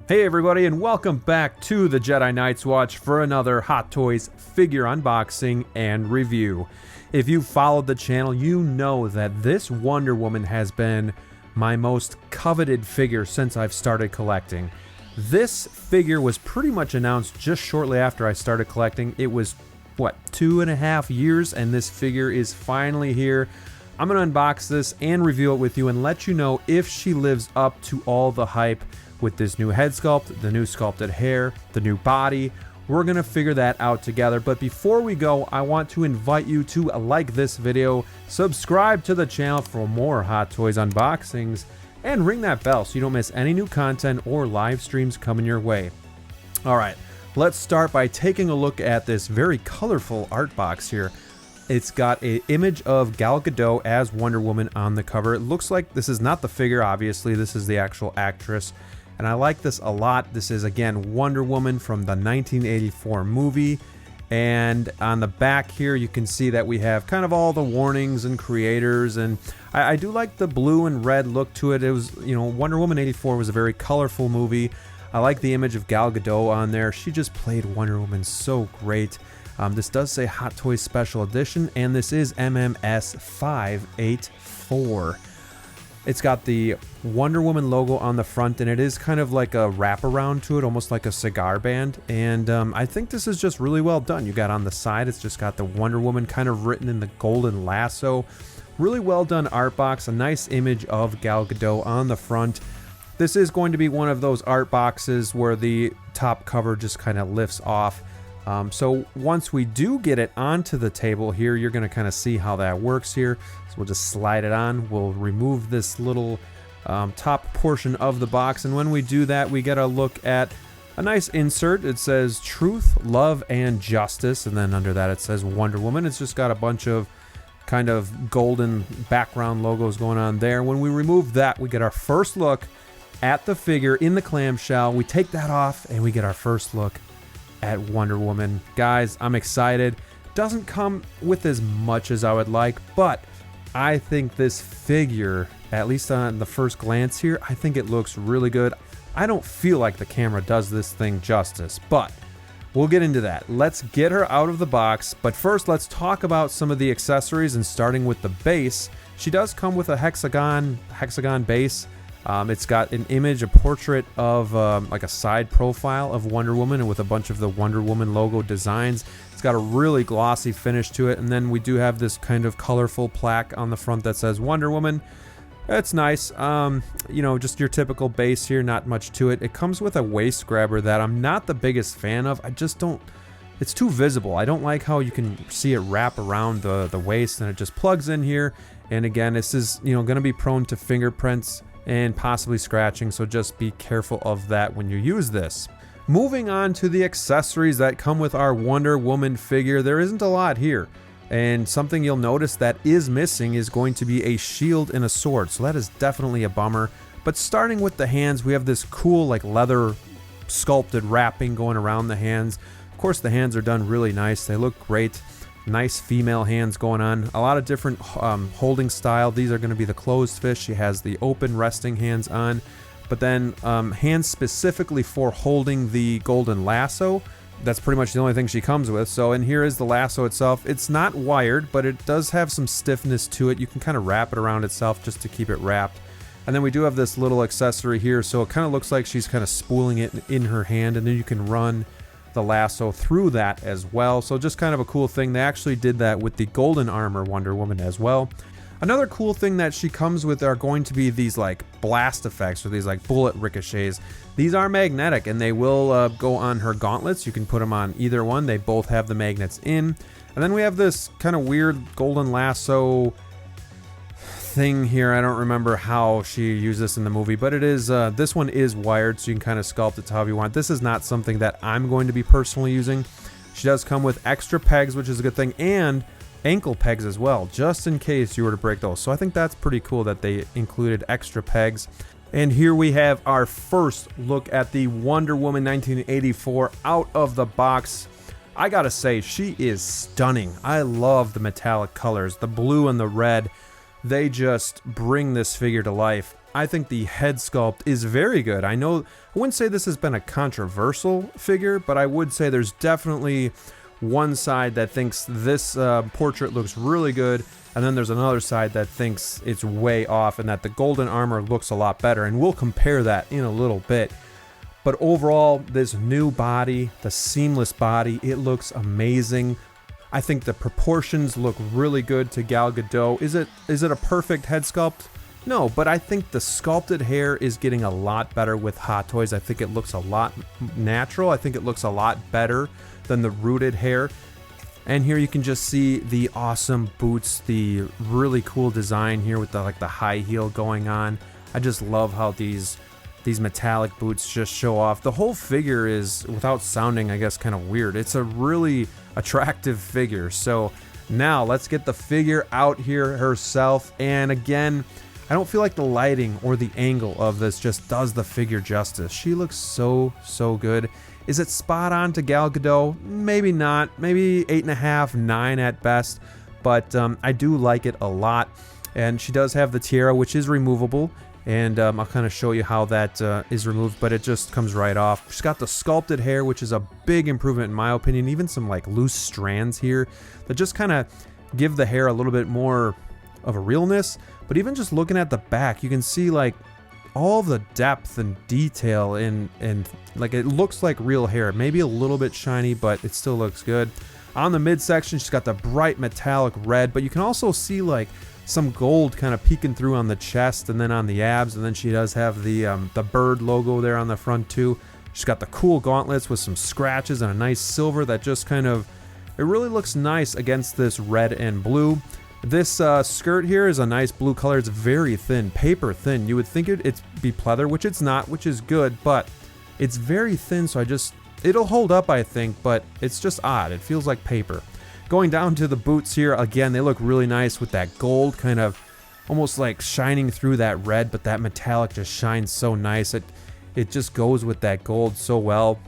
Hey everybody, and welcome back to the Jedi Knights Watch for another Hot Toys figure unboxing and review. If you've followed the channel, you know that this Wonder Woman has been my most coveted figure since I've started collecting. This figure was pretty much announced just shortly after I started collecting. It was, 2.5 years, and this figure is finally here. I'm going to unbox this and review it with you and let you know if she lives up to all the hype with this new head sculpt, the new sculpted hair, the new body. We're gonna figure that out together. But before we go, I want to invite you to like this video, subscribe to the channel for more Hot Toys unboxings, and ring that bell so you don't miss any new content or live streams coming your way. All right, let's start by taking a look at this very colorful art box here. It's got an image of Gal Gadot as Wonder Woman on the cover. It looks like this is not the figure, obviously. This is the actual actress. And I like this a lot. This is, again, Wonder Woman from the 1984 movie. And on the back here, you can see that we have kind of all the warnings and creators. And I do like the blue and red look to it. It was, Wonder Woman 84 was a very colorful movie. I like the image of Gal Gadot on there. She just played Wonder Woman so great. This does say Hot Toys Special Edition, and this is MMS 584. It's got the Wonder Woman logo on the front, and it is kind of like a wraparound to it, almost like a cigar band. And I think this is just really well done. You got on the side, it's just got the Wonder Woman kind of written in the golden lasso. Really well done art box, a nice image of Gal Gadot on the front. This is going to be one of those art boxes where the top cover just kind of lifts off. So once we do get it onto the table here, you're going to kind of see how that works here. So we'll just slide it on. We'll remove this little top portion of the box. And when we do that, we get a look at a nice insert. It says Truth, Love, and Justice. And then under that, it says Wonder Woman. It's just got a bunch of kind of golden background logos going on there. When we remove that, we get our first look at the figure in the clamshell. We take that off and we get our first look at Wonder Woman. Guys, I'm excited. Doesn't come with as much as I would like, but I think this figure, at least on the first glance here, I think it looks really good. I don't feel like the camera does this thing justice, but we'll get into that. Let's get her out of the box, but first let's talk about some of the accessories, and starting with the base. She does come with a hexagon base. It's got an image, a portrait of like a side profile of Wonder Woman, and with a bunch of the Wonder Woman logo designs. It's got a really glossy finish to it, and then we do have this kind of colorful plaque on the front that says Wonder Woman. It's nice. Just your typical base here, not much to it. It comes with a waist grabber that I'm not the biggest fan of. I just don't, it's too visible. I don't like how you can see it wrap around the waist, and it just plugs in here. And again, this is, going to be prone to fingerprints and possibly scratching, so just be careful of that when you use this. Moving on to the accessories that come with our Wonder Woman figure, there isn't a lot here, and something you'll notice that is missing is going to be a shield and a sword, so that is definitely a bummer. But starting with the hands, we have this cool like leather sculpted wrapping going around the hands. Of course, the hands are done really nice. They look great. Nice female hands going on. A lot of different holding style. These are going to be the closed fist. She has the open resting hands on, but then hands specifically for holding the golden lasso. That's pretty much the only thing she comes with. So, and here is the lasso itself. It's not wired, but it does have some stiffness to it. You can kind of wrap it around itself just to keep it wrapped. And then we do have this little accessory here, so it kind of looks like she's kind of spooling it in her hand, and then you can run the lasso through that as well. So just kind of a cool thing. They actually did that with the golden armor Wonder Woman as well. Another cool thing that she comes with are going to be these like blast effects, or these like bullet ricochets. These are magnetic, and they will go on her gauntlets. You can put them on either one. They both have the magnets in. And then we have this kind of weird golden lasso thing here. I don't remember how she used this in the movie, but it is this one is wired, so you can kind of sculpt it to however you want. This is not something that I'm going to be personally using. She does come with extra pegs, which is a good thing, and ankle pegs as well, just in case you were to break those. So I think that's pretty cool that they included extra pegs. And here we have our first look at the Wonder Woman 1984 out of the box. I gotta say, she is stunning. I love the metallic colors, the blue and the red. They just bring this figure to life. I think the head sculpt is very good. I wouldn't say this has been a controversial figure, but I would say there's definitely one side that thinks this portrait looks really good, and then there's another side that thinks it's way off and that the golden armor looks a lot better, and we'll compare that in a little bit. But overall, this new body, the seamless body, it looks amazing. I think the proportions look really good to Gal Gadot. Is it a perfect head sculpt? No, but I think the sculpted hair is getting a lot better with Hot Toys. I think it looks a lot natural. I think it looks a lot better than the rooted hair. And here you can just see the awesome boots, the really cool design here with the high heel going on. I just love how these metallic boots just show off. The whole figure is, without sounding, I guess, kind of weird. It's a really attractive figure. So now let's get the figure out here herself. And again, I don't feel like the lighting or the angle of this just does the figure justice. She looks so good. Is it spot on to Gal Gadot? Maybe not. Maybe 8.5, 9 at best. But I do like it a lot. And she does have the tiara, which is removable. And I'll kind of show you how that is removed, but it just comes right off. She's got the sculpted hair, which is a big improvement in my opinion. Even some like loose strands here that just kind of give the hair a little bit more of a realness. But even just looking at the back, you can see like all the depth and detail and like it looks like real hair. Maybe a little bit shiny, but it still looks good. On the midsection, she's got the bright metallic red, but you can also see like some gold kind of peeking through on the chest and then on the abs, and then she does have the bird logo there on the front too. She's got the cool gauntlets with some scratches and a nice silver that just kind of, it really looks nice against this red and blue. This skirt here is a nice blue color. It's very thin, paper thin. You would think it'd be pleather, which it's not, which is good, but it's very thin, so it'll hold up, I think, but it's just odd. It feels like paper. Going down to the boots here, again, they look really nice with that gold kind of almost like shining through that red, but that metallic just shines so nice. It just goes with that gold so well.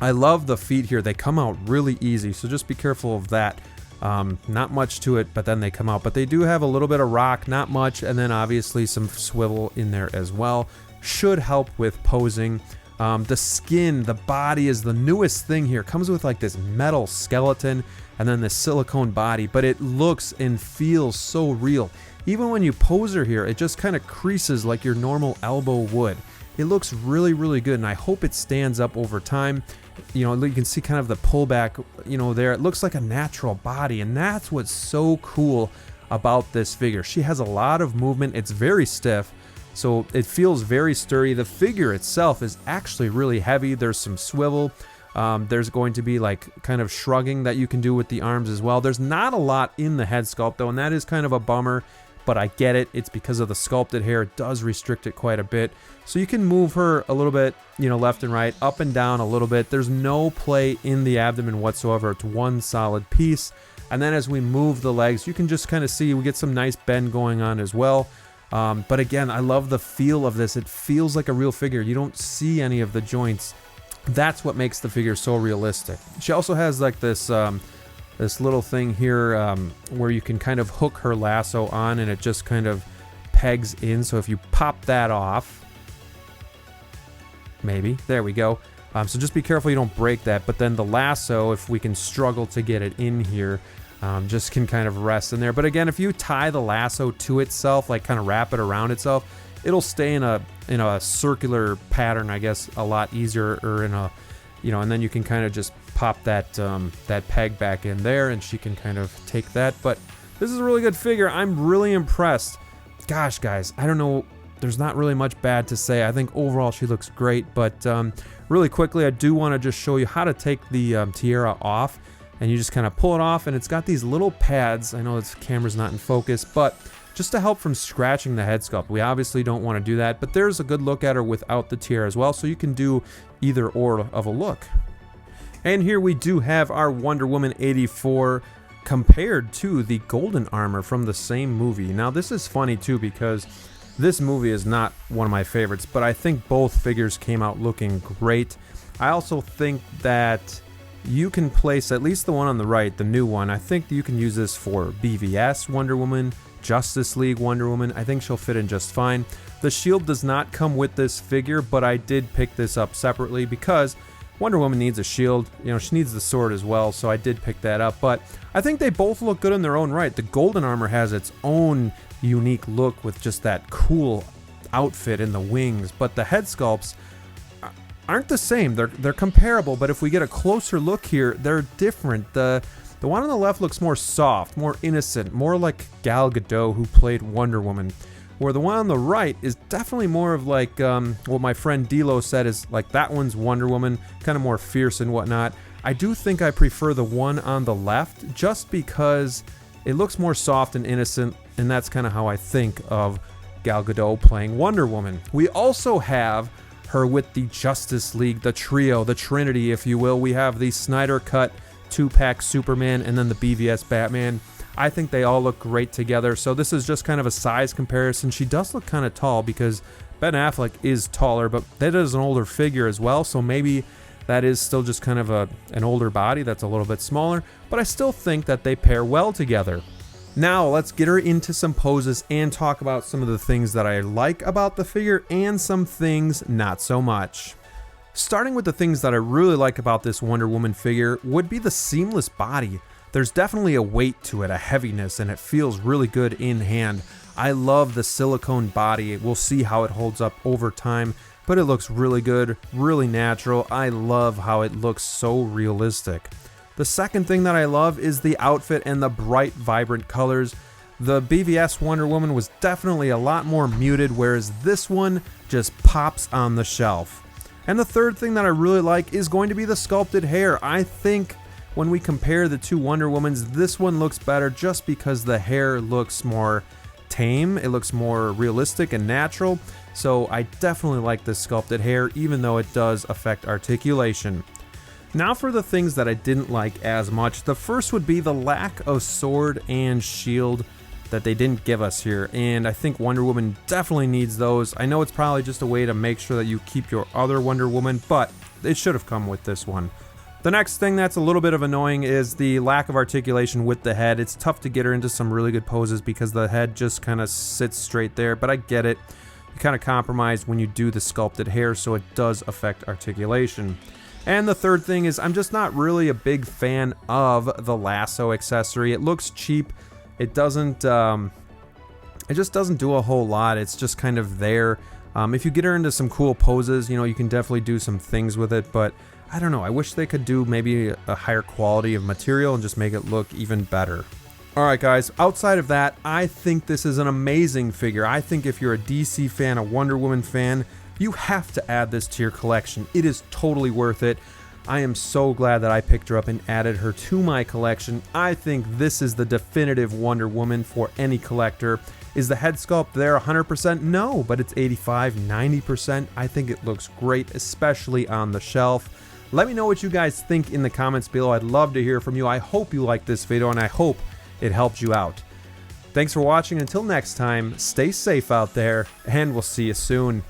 I love the feet here. They come out really easy, so just be careful of that. Not much to it, but then they come out. But they do have a little bit of rock, not much, and then obviously some swivel in there as well. Should help with posing. The skin, the body is the newest thing here. Comes with like this metal skeleton and then the silicone body, but it looks and feels so real. Even when you pose her here, it just kind of creases like your normal elbow would. It looks really good, and I hope it stands up over time. You know, you can see kind of the pullback, you know, there. It looks like a natural body, and that's what's so cool about this figure. She has a lot of movement. It's very stiff, so it feels very sturdy. The figure itself is actually really heavy. There's some swivel. There's going to be like kind of shrugging that you can do with the arms as well. There's not a lot in the head sculpt though, and that is kind of a bummer, but I get it. It's because of the sculpted hair. It does restrict it quite a bit. So you can move her a little bit, you know, left and right, up and down a little bit. There's no play in the abdomen whatsoever. It's one solid piece. And then as we move the legs, you can just kind of see we get some nice bend going on as well. But again, I love the feel of this. It feels like a real figure. You don't see any of the joints. That's what makes the figure so realistic. She also has like this this little thing here where you can kind of hook her lasso on, and it just kind of pegs in. So if you pop that off, maybe, there we go. So just be careful you don't break that. But then the lasso, if we can struggle to get it in here, just can kind of rest in there. But again, if you tie the lasso to itself, like kind of wrap it around itself, it'll stay in a circular pattern, I guess, a lot easier, or in a, you know, and then you can kind of just pop that that peg back in there, and she can kind of take that. But this is a really good figure. I'm really impressed. Gosh, guys, I don't know. There's not really much bad to say. I think overall she looks great. But really quickly, I do want to just show you how to take the tiara off, and you just kind of pull it off, and it's got these little pads. I know this camera's not in focus, but just to help from scratching the head sculpt. We obviously don't want to do that, but there's a good look at her without the tiara as well, so you can do either or of a look. And here we do have our Wonder Woman 84 compared to the golden armor from the same movie. Now this is funny too, because this movie is not one of my favorites, but I think both figures came out looking great. I also think that you can place at least the one on the right, the new one. I think you can use this for BVS Wonder Woman Justice League Wonder Woman. I think she'll fit in just fine. The shield does not come with this figure, but I did pick this up separately because Wonder Woman needs a shield. You know, she needs the sword as well, so I did pick that up. But I think they both look good in their own right. The golden armor has its own unique look with just that cool outfit and the wings, but the head sculpts aren't the same. They're comparable, but if we get a closer look here, they're different. The one on the left looks more soft, more innocent, more like Gal Gadot, who played Wonder Woman. Where the one on the right is definitely more of like what my friend Dilo said is like that one's Wonder Woman, kind of more fierce and whatnot. I do think I prefer the one on the left just because it looks more soft and innocent, and that's kind of how I think of Gal Gadot playing Wonder Woman. We also have her with the Justice League, the trio, the Trinity, if you will. We have the Snyder Cut 2-pack Superman and then the BVS Batman. I think they all look great together, so this is just kind of a size comparison. She does look kind of tall because Ben Affleck is taller, but that is an older figure as well, so maybe that is still just kind of an older body that's a little bit smaller, but I still think that they pair well together. Now, let's get her into some poses and talk about some of the things that I like about the figure and some things not so much. Starting with the things that I really like about this Wonder Woman figure would be the seamless body. There's definitely a weight to it, a heaviness, and it feels really good in hand. I love the silicone body. We'll see how it holds up over time, but it looks really good, really natural. I love how it looks so realistic. The second thing that I love is the outfit and the bright, vibrant colors. The BVS Wonder Woman was definitely a lot more muted, whereas this one just pops on the shelf. And the third thing that I really like is going to be the sculpted hair. I think when we compare the two Wonder Womans, this one looks better just because the hair looks more tame, it looks more realistic and natural. So I definitely like this sculpted hair, even though it does affect articulation. Now for the things that I didn't like as much. The first would be the lack of sword and shield that they didn't give us here, and I think Wonder Woman definitely needs those. I know it's probably just a way to make sure that you keep your other Wonder Woman, but it should have come with this one. The next thing that's a little bit of annoying is the lack of articulation with the head. It's tough to get her into some really good poses because the head just kind of sits straight there, but I get it. You kind of compromise when you do the sculpted hair, so it does affect articulation. And the third thing is I'm just not really a big fan of the lasso accessory. It looks cheap. It doesn't, it just doesn't do a whole lot. It's just kind of there. If you get her into some cool poses, you know, you can definitely do some things with it, but I don't know, I wish they could do maybe a higher quality of material and just make it look even better. Alright guys, outside of that, I think this is an amazing figure. I think if you're a DC fan, a Wonder Woman fan, you have to add this to your collection. It is totally worth it. I am so glad that I picked her up and added her to my collection. I think this is the definitive Wonder Woman for any collector. Is the head sculpt there 100%? No, but it's 85, 90%. I think it looks great, especially on the shelf. Let me know what you guys think in the comments below. I'd love to hear from you. I hope you liked this video and I hope it helped you out. Thanks for watching. Until next time, stay safe out there and we'll see you soon.